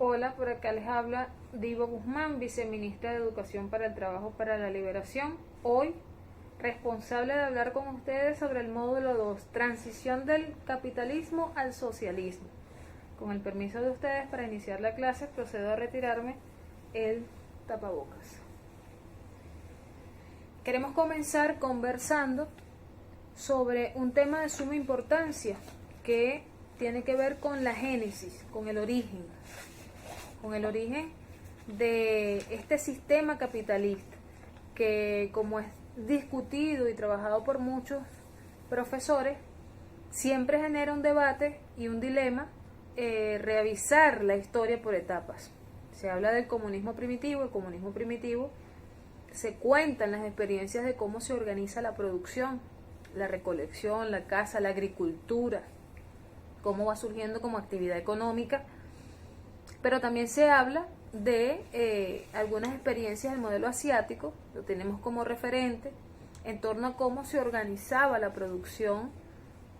Hola, por acá les habla Diva Guzmán, viceministra de Educación para el Trabajo para la Liberación. Hoy, responsable de hablar con ustedes sobre el módulo 2, transición del capitalismo al socialismo. Con el permiso de ustedes, para iniciar la clase, procedo a retirarme el tapabocas. Queremos comenzar conversando sobre un tema de suma importancia que tiene que ver con la génesis, con el origen de este sistema capitalista que, como es discutido y trabajado por muchos profesores, siempre genera un debate y un dilema, revisar la historia por etapas. Se habla del comunismo primitivo. El comunismo primitivo se cuentan las experiencias de cómo se organiza la producción, la recolección, la caza, la agricultura, cómo va surgiendo como actividad económica, pero también se habla de algunas experiencias del modelo asiático, lo tenemos como referente, en torno a cómo se organizaba la producción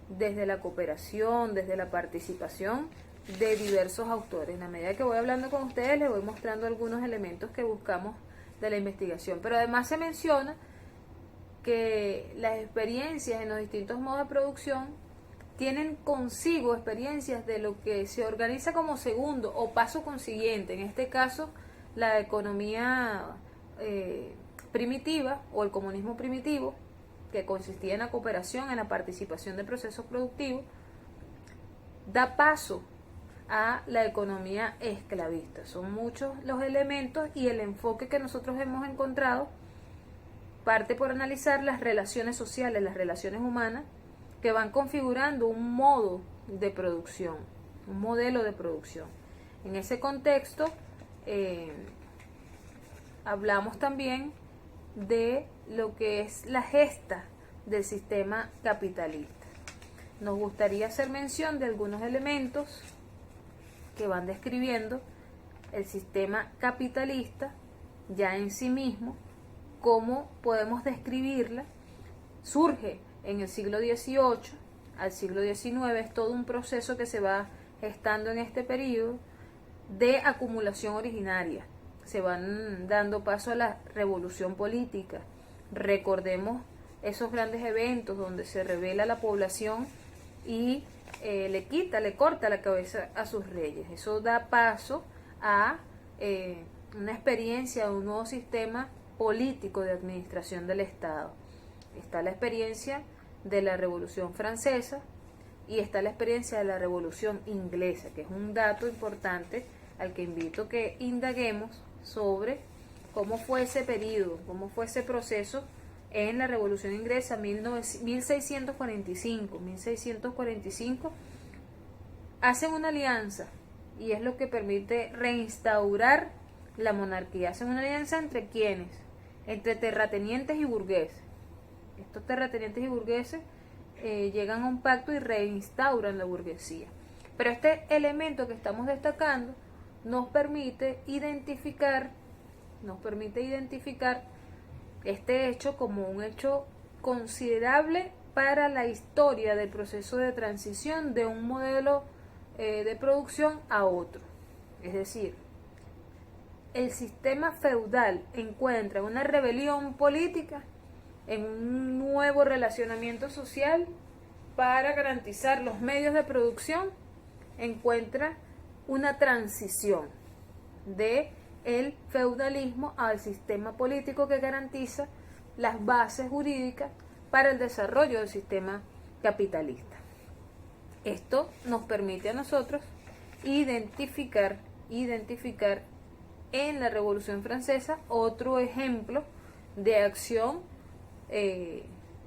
desde la cooperación, desde la participación de diversos autores. En la medida que voy hablando con ustedes, les voy mostrando algunos elementos que buscamos de la investigación, pero además se menciona que las experiencias en los distintos modos de producción tienen consigo experiencias de lo que se organiza como segundo o paso consiguiente, en este caso la economía primitiva o el comunismo primitivo, que consistía en la cooperación, en la participación de procesos productivos, da paso a la economía esclavista. Son muchos los elementos y el enfoque que nosotros hemos encontrado parte por analizar las relaciones sociales, las relaciones humanas, que van configurando un modo de producción, un modelo de producción. En ese contexto, hablamos también de lo que es la gesta del sistema capitalista. Nos gustaría hacer mención de algunos elementos que van describiendo el sistema capitalista ya en sí mismo, cómo podemos describirla. Surge en el siglo XVIII al siglo XIX, es todo un proceso que se va gestando en este periodo de acumulación originaria. Se van dando paso a la revolución política. Recordemos esos grandes eventos donde se revela la población y le corta la cabeza a sus reyes. Eso da paso a una experiencia, a un nuevo sistema político de administración del Estado. Está la experiencia de la Revolución Francesa y está la experiencia de la Revolución Inglesa, que es un dato importante al que invito que indaguemos sobre cómo fue ese periodo, cómo fue ese proceso en la Revolución Inglesa. 1645 hacen una alianza y es lo que permite reinstaurar la monarquía. Hacen una alianza ¿entre quiénes? Entre terratenientes y burgueses. Estos terratenientes y burgueses llegan a un pacto y reinstauran la burguesía. Pero este elemento que estamos destacando nos permite identificar este hecho como un hecho considerable para la historia del proceso de transición de un modelo de producción a otro. Es decir, el sistema feudal encuentra una rebelión política en un nuevo relacionamiento social para garantizar los medios de producción, encuentra una transición de el feudalismo al sistema político que garantiza las bases jurídicas para el desarrollo del sistema capitalista. Esto nos permite a nosotros identificar en la Revolución Francesa otro ejemplo de acción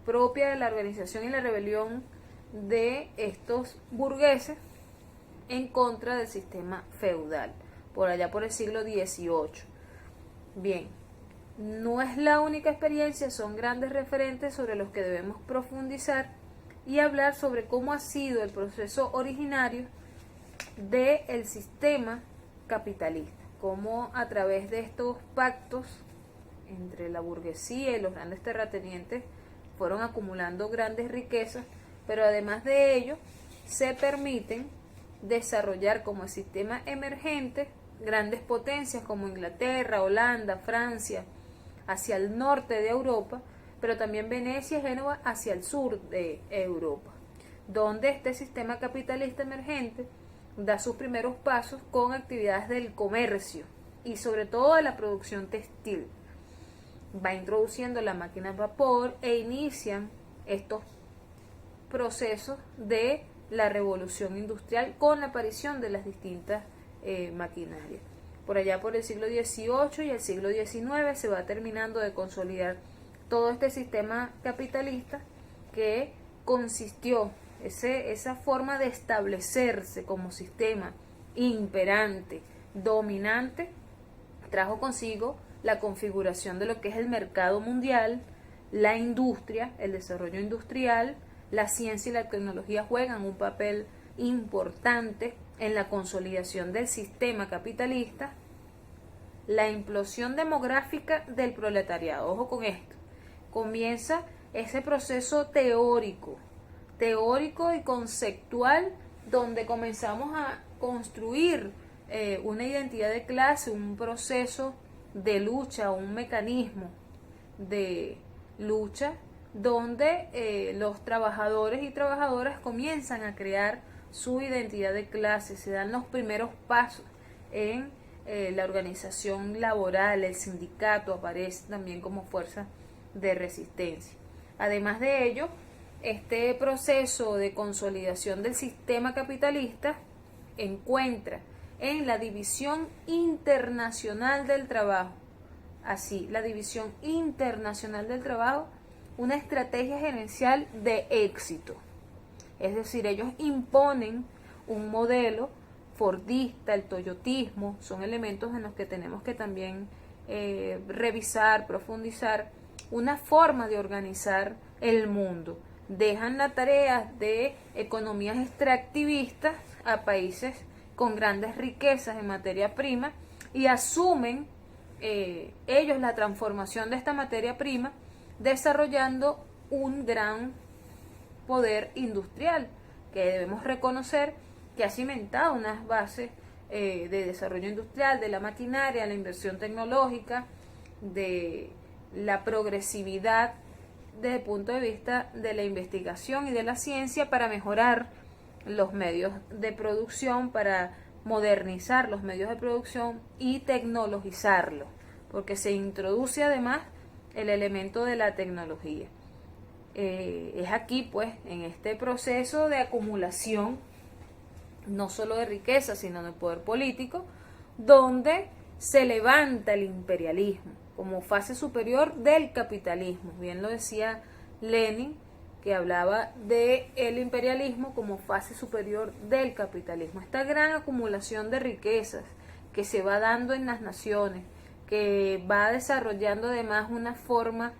propia de la organización y la rebelión de estos burgueses en contra del sistema feudal, por allá por el siglo XVIII. Bien, no es la única experiencia, son grandes referentes sobre los que debemos profundizar y hablar sobre cómo ha sido el proceso originario del sistema capitalista, cómo a través de estos pactos entre la burguesía y los grandes terratenientes fueron acumulando grandes riquezas, pero además de ello se permiten desarrollar como sistema emergente grandes potencias como Inglaterra, Holanda, Francia, hacia el norte de Europa, pero también Venecia y Génova hacia el sur de Europa, donde este sistema capitalista emergente da sus primeros pasos con actividades del comercio y sobre todo de la producción textil. Va introduciendo la máquina a vapor e inician estos procesos de la revolución industrial con la aparición de las distintas maquinarias. Por allá por el siglo XVIII y el siglo XIX se va terminando de consolidar todo este sistema capitalista que consistió, esa forma de establecerse como sistema imperante, dominante, trajo consigo la configuración de lo que es el mercado mundial, la industria, el desarrollo industrial, la ciencia y la tecnología juegan un papel importante en la consolidación del sistema capitalista, la implosión demográfica del proletariado. Ojo con esto. Comienza ese proceso teórico y conceptual donde comenzamos a construir una identidad de clase, un proceso de lucha, un mecanismo de lucha donde los trabajadores y trabajadoras comienzan a crear su identidad de clase, se dan los primeros pasos en la organización laboral, el sindicato aparece también como fuerza de resistencia. Además de ello, este proceso de consolidación del sistema capitalista encuentra en la división internacional del trabajo, así, la división internacional del trabajo, una estrategia gerencial de éxito. Es decir, ellos imponen un modelo fordista, el toyotismo, son elementos en los que tenemos que también revisar, profundizar, una forma de organizar el mundo. Dejan la tarea de economías extractivistas a países con grandes riquezas en materia prima y asumen ellos la transformación de esta materia prima desarrollando un gran poder industrial que debemos reconocer que ha cimentado unas bases de desarrollo industrial, de la maquinaria, la inversión tecnológica, de la progresividad desde el punto de vista de la investigación y de la ciencia para mejorar los medios de producción, para modernizar los medios de producción y tecnologizarlos, porque se introduce además el elemento de la tecnología. Es aquí, pues, en este proceso de acumulación, no solo de riqueza, sino de poder político, donde se levanta el imperialismo como fase superior del capitalismo. Bien lo decía Lenin, que hablaba de el imperialismo como fase superior del capitalismo. Esta gran acumulación de riquezas que se va dando en las naciones, que va desarrollando además una forma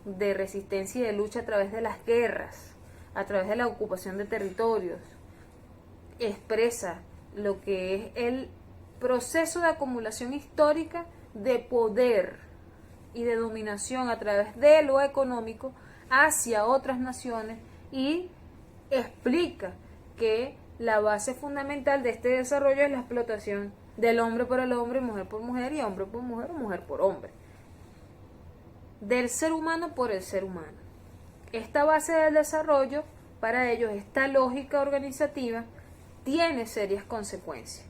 de resistencia y de lucha a través de las guerras, a través de la ocupación de territorios, expresa lo que es el proceso de acumulación histórica de poder y de dominación a través de lo económico hacia otras naciones y explica que la base fundamental de este desarrollo es la explotación del hombre por el hombre, mujer por mujer y hombre por mujer o mujer por hombre, del ser humano por el ser humano. Esta base del desarrollo, para ellos, esta lógica organizativa tiene serias consecuencias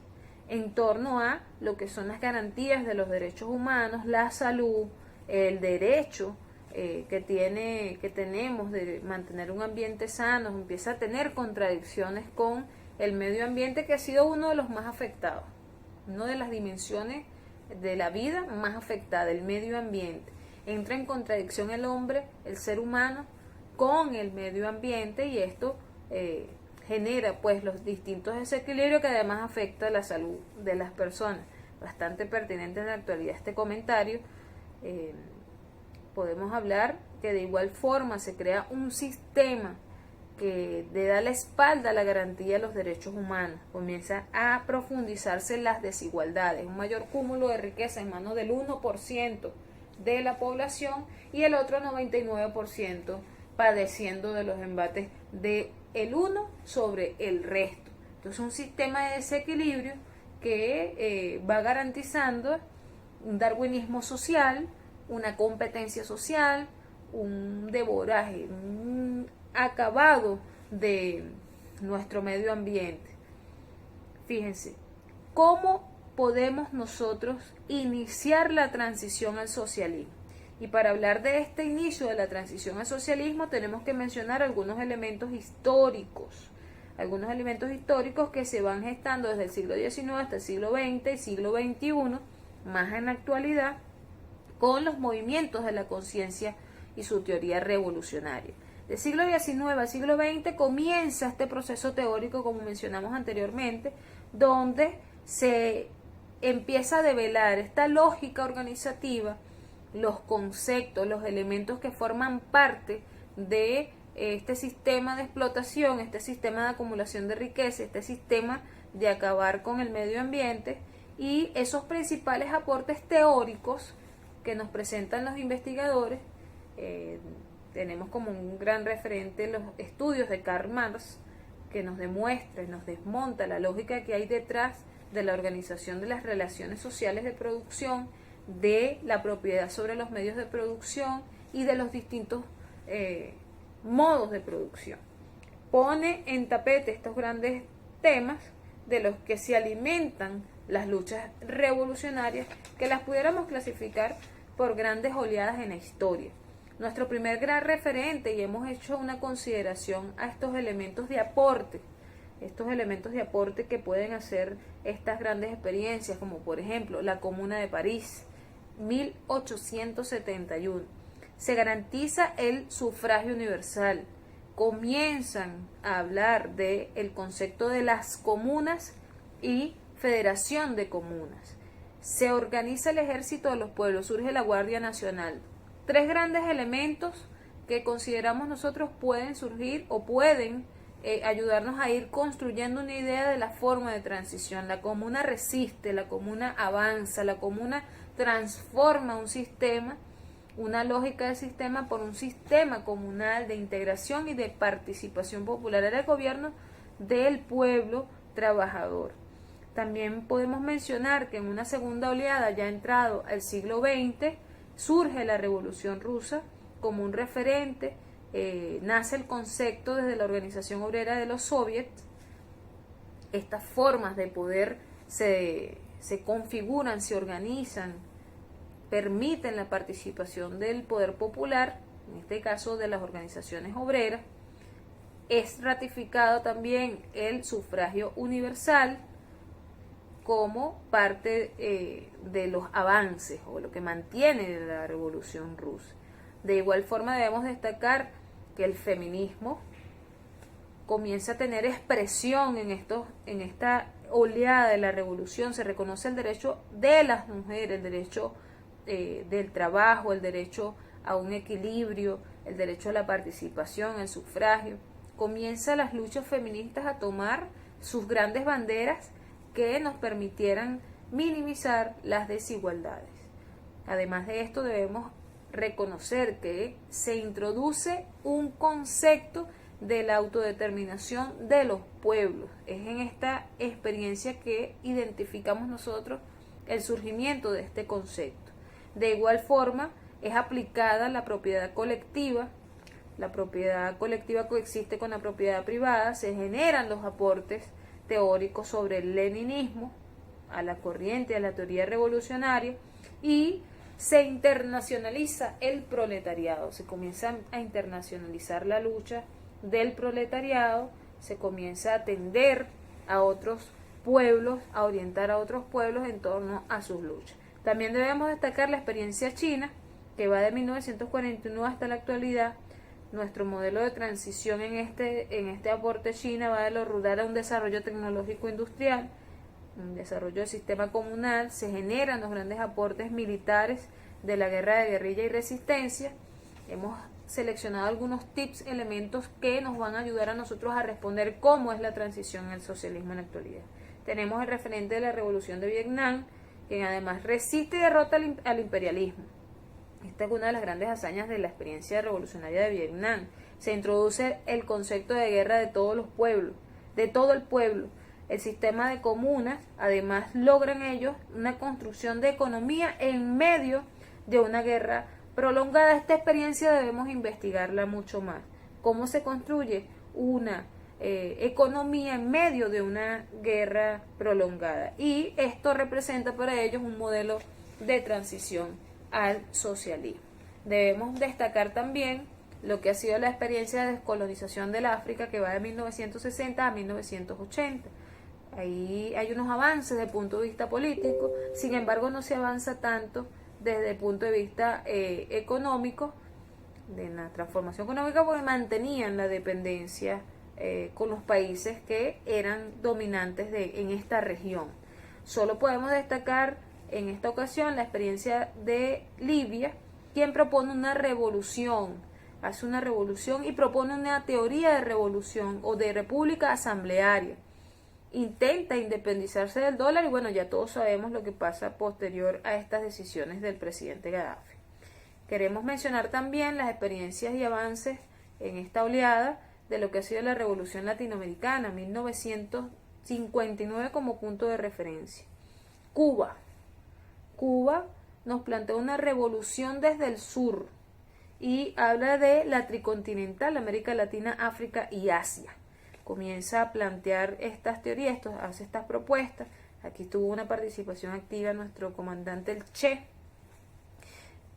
en torno a lo que son las garantías de los derechos humanos, la salud, el derecho que tenemos de mantener un ambiente sano. Empieza a tener contradicciones con el medio ambiente, que ha sido uno de los más afectados, una de las dimensiones de la vida más afectada, el medio ambiente. Entra en contradicción el hombre, el ser humano, con el medio ambiente, y esto genera pues los distintos desequilibrios que además afecta la salud de las personas. Bastante pertinente en la actualidad este comentario. Podemos hablar que de igual forma se crea un sistema que le da la espalda a la garantía de los derechos humanos. Comienza a profundizarse las desigualdades, un mayor cúmulo de riqueza en manos del 1% de la población y el otro 99% padeciendo de los embates de el uno sobre el resto. Entonces un sistema de desequilibrio que va garantizando un darwinismo social, una competencia social, un devoraje, un acabado de nuestro medio ambiente. Fíjense, ¿cómo podemos nosotros iniciar la transición al socialismo? Y para hablar de este inicio de la transición al socialismo tenemos que mencionar algunos elementos históricos que se van gestando desde el siglo XIX hasta el siglo XX y siglo XXI, más en la actualidad, con los movimientos de la conciencia y su teoría revolucionaria. Del siglo XIX al siglo XX comienza este proceso teórico, como mencionamos anteriormente, donde se empieza a develar esta lógica organizativa, los conceptos, los elementos que forman parte de este sistema de explotación, este sistema de acumulación de riqueza, este sistema de acabar con el medio ambiente, y esos principales aportes teóricos que nos presentan los investigadores. Tenemos como un gran referente los estudios de Karl Marx, que nos demuestra y nos desmonta la lógica que hay detrás de la organización de las relaciones sociales de producción, de la propiedad sobre los medios de producción y de los distintos modos de producción. Pone en tapete estos grandes temas de los que se alimentan las luchas revolucionarias, que las pudiéramos clasificar por grandes oleadas en la historia. Nuestro primer gran referente, y hemos hecho una consideración a estos elementos de aporte que pueden hacer estas grandes experiencias, como por ejemplo la Comuna de París, 1871. Se garantiza el sufragio universal. Comienzan a hablar del concepto de las comunas y federación de comunas. Se organiza el ejército de los pueblos, surge la Guardia Nacional. Tres grandes elementos que consideramos nosotros pueden surgir o pueden ayudarnos a ir construyendo una idea de la forma de transición. La comuna resiste, la comuna avanza, la comuna transforma un sistema, una lógica del sistema por un sistema comunal de integración y de participación popular. Era el gobierno del pueblo trabajador. También podemos mencionar que en una segunda oleada, ya entrado al siglo XX, surge la Revolución Rusa como un referente. Nace el concepto desde la Organización Obrera de los Soviets. Estas formas de poder se configuran, se organizan, permiten la participación del poder popular, en este caso de las organizaciones obreras. Es ratificado también el sufragio universal como parte de los avances o lo que mantiene la Revolución Rusa. De igual forma debemos destacar que el feminismo comienza a tener expresión en esta oleada de la revolución. Se reconoce el derecho de las mujeres, el derecho del trabajo, el derecho a un equilibrio, el derecho a la participación, el sufragio. Comienzan las luchas feministas a tomar sus grandes banderas que nos permitieran minimizar las desigualdades. Además de esto, debemos reconocer que se introduce un concepto de la autodeterminación de los pueblos. Es en esta experiencia que identificamos nosotros el surgimiento de este concepto. De igual forma, es aplicada la propiedad colectiva. La propiedad colectiva coexiste con la propiedad privada. Se generan los aportes teóricos sobre el leninismo, a la corriente, a la teoría revolucionaria, y se internacionaliza el proletariado. Se comienza a internacionalizar la lucha del proletariado, se comienza a atender a otros pueblos, a orientar a otros pueblos en torno a sus luchas. También debemos destacar la experiencia china, que va de 1949 hasta la actualidad. Nuestro modelo de transición en este aporte China va de lo rural a un desarrollo tecnológico industrial, un desarrollo del sistema comunal. Se generan los grandes aportes militares de la guerra de guerrilla y resistencia. Hemos seleccionado algunos tips, elementos que nos van a ayudar a nosotros a responder cómo es la transición al socialismo en la actualidad. Tenemos el referente de la Revolución de Vietnam, quien además resiste y derrota al imperialismo. Esta es una de las grandes hazañas de la experiencia revolucionaria de Vietnam. Se introduce el concepto de guerra de todos los pueblos, de todo el pueblo. El sistema de comunas, además, logran ellos una construcción de economía en medio de una guerra prolongada. Esta experiencia debemos investigarla mucho más. ¿Cómo se construye una economía en medio de una guerra prolongada? Y esto representa para ellos un modelo de transición al socialismo. Debemos destacar también lo que ha sido la experiencia de descolonización del África, que va de 1960 a 1980. Ahí hay unos avances desde el punto de vista político, sin embargo no se avanza tanto desde el punto de vista económico, de la transformación económica, porque mantenían la dependencia con los países que eran dominantes en esta región. Solo podemos destacar en esta ocasión la experiencia de Libia, quien propone una revolución, hace una revolución y propone una teoría de revolución o de república asamblearia. Intenta independizarse del dólar y bueno, ya todos sabemos lo que pasa posterior a estas decisiones del presidente Gaddafi. Queremos mencionar también las experiencias y avances en esta oleada de lo que ha sido la revolución latinoamericana, 1959 como punto de referencia. Cuba nos plantea una revolución desde el sur y habla de la tricontinental, América Latina, África y Asia. Comienza a plantear estas teorías, hace estas propuestas. Aquí tuvo una participación activa nuestro comandante el Che.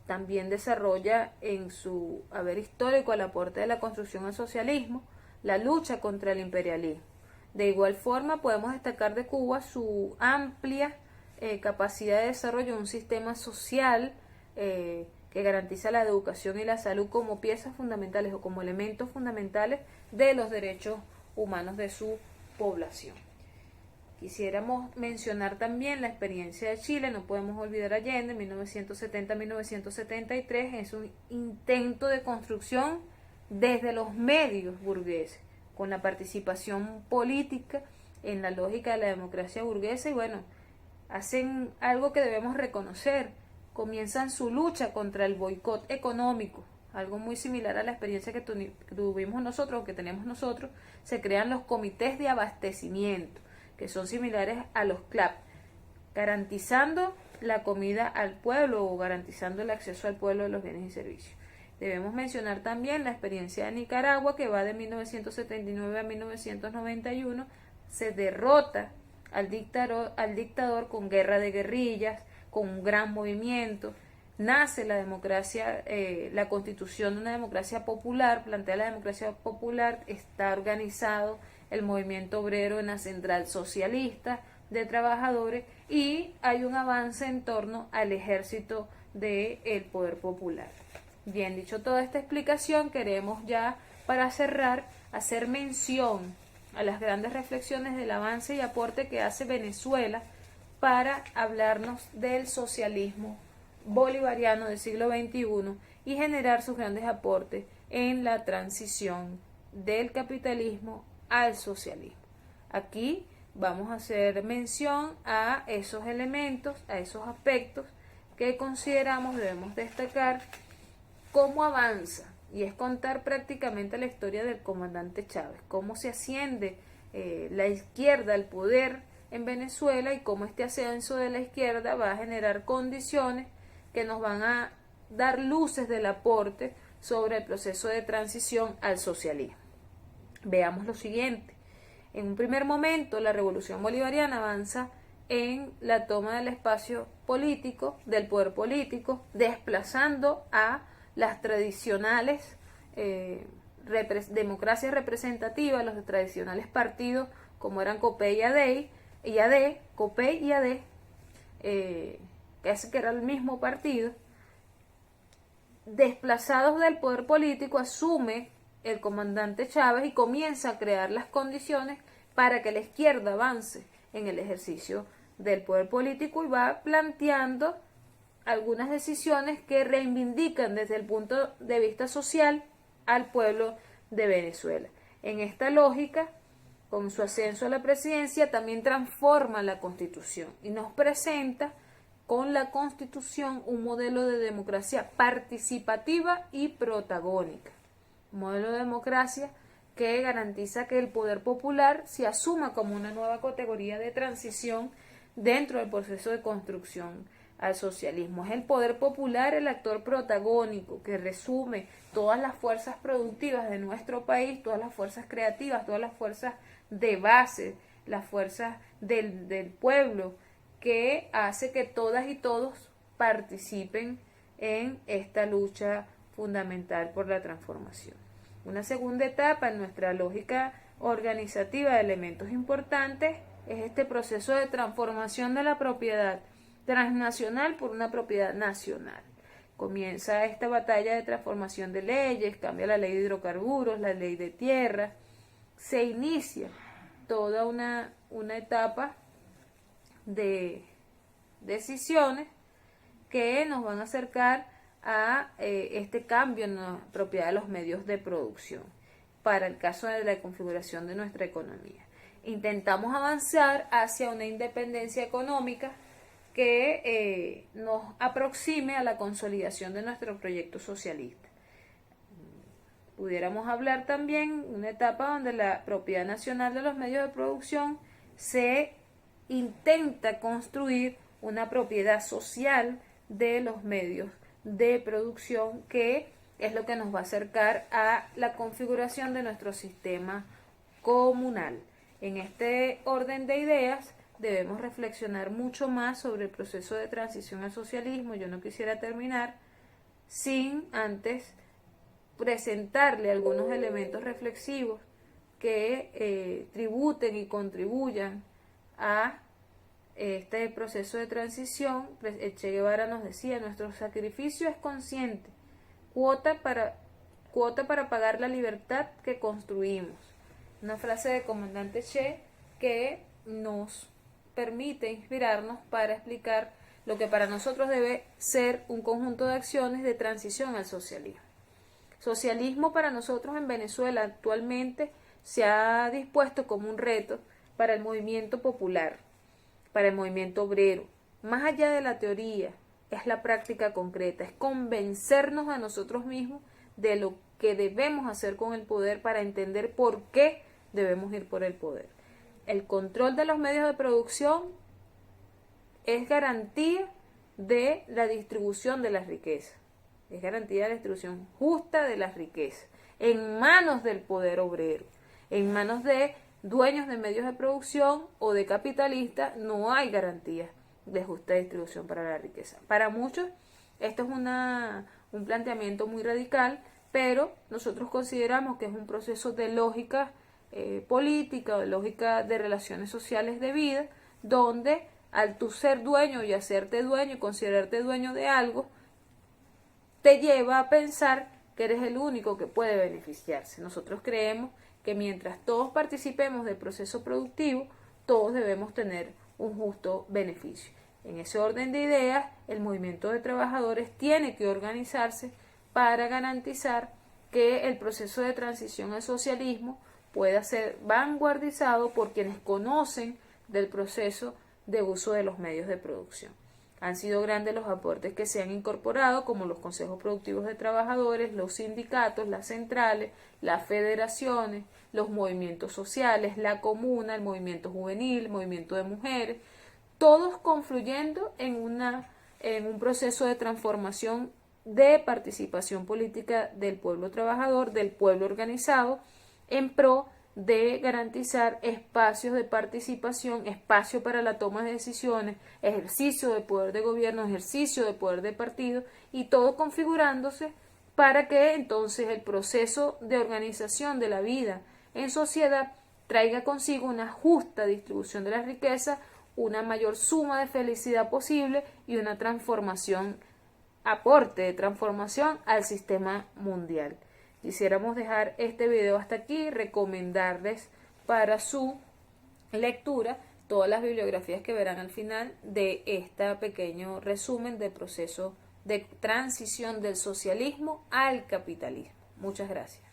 También desarrolla en su haber histórico el aporte de la construcción al socialismo, la lucha contra el imperialismo. De igual forma podemos destacar de Cuba su amplia capacidad de desarrollo de un sistema social que garantiza la educación y la salud como piezas fundamentales o como elementos fundamentales de los derechos humanos de su población. Quisiéramos mencionar también la experiencia de Chile, no podemos olvidar a Allende, 1970-1973, es un intento de construcción desde los medios burgueses, con la participación política en la lógica de la democracia burguesa y bueno, hacen algo que debemos reconocer, comienzan su lucha contra el boicot económico, algo muy similar a la experiencia que tuvimos nosotros o que tenemos nosotros. Se crean los comités de abastecimiento, que son similares a los CLAP, garantizando la comida al pueblo o garantizando el acceso al pueblo de los bienes y servicios. Debemos mencionar también la experiencia de Nicaragua, que va de 1979 a 1991, se derrota al dictador con guerra de guerrillas, con un gran movimiento. Nace la democracia, la constitución de una democracia popular, plantea la democracia popular, está organizado el movimiento obrero en la central socialista de trabajadores y hay un avance en torno al ejército del poder popular. Bien, dicho toda esta explicación, queremos ya para cerrar hacer mención a las grandes reflexiones del avance y aporte que hace Venezuela para hablarnos del socialismo bolivariano del siglo XXI y generar sus grandes aportes en la transición del capitalismo al socialismo. Aquí vamos a hacer mención a esos elementos, a esos aspectos que consideramos debemos destacar cómo avanza, y es contar prácticamente la historia del comandante Chávez, cómo se asciende la izquierda al poder en Venezuela y cómo este ascenso de la izquierda va a generar condiciones que nos van a dar luces del aporte sobre el proceso de transición al socialismo. Veamos lo siguiente. En un primer momento, la revolución bolivariana avanza en la toma del espacio político, del poder político, desplazando a las tradicionales democracias representativas, los tradicionales partidos como eran COPEI y AD, COPEI y AD, que era el mismo partido, desplazados del poder político, asume el comandante Chávez y comienza a crear las condiciones para que la izquierda avance en el ejercicio del poder político y va planteando algunas decisiones que reivindican desde el punto de vista social al pueblo de Venezuela. En esta lógica, con su ascenso a la presidencia, también transforma la Constitución y nos presenta con la Constitución un modelo de democracia participativa y protagónica. Un modelo de democracia que garantiza que el poder popular se asuma como una nueva categoría de transición dentro del proceso de construcción al socialismo. Es el poder popular el actor protagónico que resume todas las fuerzas productivas de nuestro país, todas las fuerzas creativas, todas las fuerzas de base, las fuerzas del pueblo, que hace que todas y todos participen en esta lucha fundamental por la transformación. Una segunda etapa en nuestra lógica organizativa de elementos importantes es este proceso de transformación de la propiedad transnacional por una propiedad nacional. Comienza esta batalla de transformación de leyes, cambia la ley de hidrocarburos, la ley de tierra, se inicia toda una etapa de decisiones que nos van a acercar a este cambio en la propiedad de los medios de producción para el caso de la configuración de nuestra economía. Intentamos avanzar hacia una independencia económica que nos aproxime a la consolidación de nuestro proyecto socialista. Pudiéramos hablar también de una etapa donde la propiedad nacional de los medios de producción se intenta construir una propiedad social de los medios de producción, que es lo que nos va a acercar a la configuración de nuestro sistema comunal. En este orden de ideas debemos reflexionar mucho más sobre el proceso de transición al socialismo. Yo no quisiera terminar sin antes presentarle algunos elementos reflexivos que tributen y contribuyan a este proceso de transición. Che Guevara nos decía: nuestro sacrificio es consciente, cuota para pagar la libertad que construimos. Una frase del comandante Che que nos permite inspirarnos para explicar lo que para nosotros debe ser un conjunto de acciones de transición al socialismo. Socialismo para nosotros en Venezuela actualmente se ha dispuesto como un reto para el movimiento popular, para el movimiento obrero. Más allá de la teoría, es la práctica concreta, es convencernos a nosotros mismos de lo que debemos hacer con el poder para entender por qué debemos ir por el poder. El control de los medios de producción es garantía de la distribución de las riquezas, es garantía de la distribución justa de las riquezas, en manos del poder obrero, en manos de dueños de medios de producción o de capitalistas. No hay garantía de justa distribución para la riqueza. Para muchos esto es un planteamiento muy radical, pero nosotros consideramos que es un proceso de lógica política o de lógica de relaciones sociales de vida, donde al tú ser dueño y hacerte dueño y considerarte dueño de algo, te lleva a pensar que eres el único que puede beneficiarse. Nosotros creemos que mientras todos participemos del proceso productivo, todos debemos tener un justo beneficio. En ese orden de ideas, el movimiento de trabajadores tiene que organizarse para garantizar que el proceso de transición al socialismo pueda ser vanguardizado por quienes conocen del proceso de uso de los medios de producción. Han sido grandes los aportes que se han incorporado, como los consejos productivos de trabajadores, los sindicatos, las centrales, las federaciones, los movimientos sociales, la comuna, el movimiento juvenil, el movimiento de mujeres, todos confluyendo en un proceso de transformación de participación política del pueblo trabajador, del pueblo organizado, en pro de garantizar espacios de participación, espacio para la toma de decisiones, ejercicio de poder de gobierno, ejercicio de poder de partido, y todo configurándose para que entonces el proceso de organización de la vida en sociedad traiga consigo una justa distribución de la riqueza, una mayor suma de felicidad posible y una transformación, aporte de transformación al sistema mundial. Quisiéramos dejar este video hasta aquí, recomendarles para su lectura todas las bibliografías que verán al final de este pequeño resumen del proceso de transición del socialismo al capitalismo. Muchas gracias.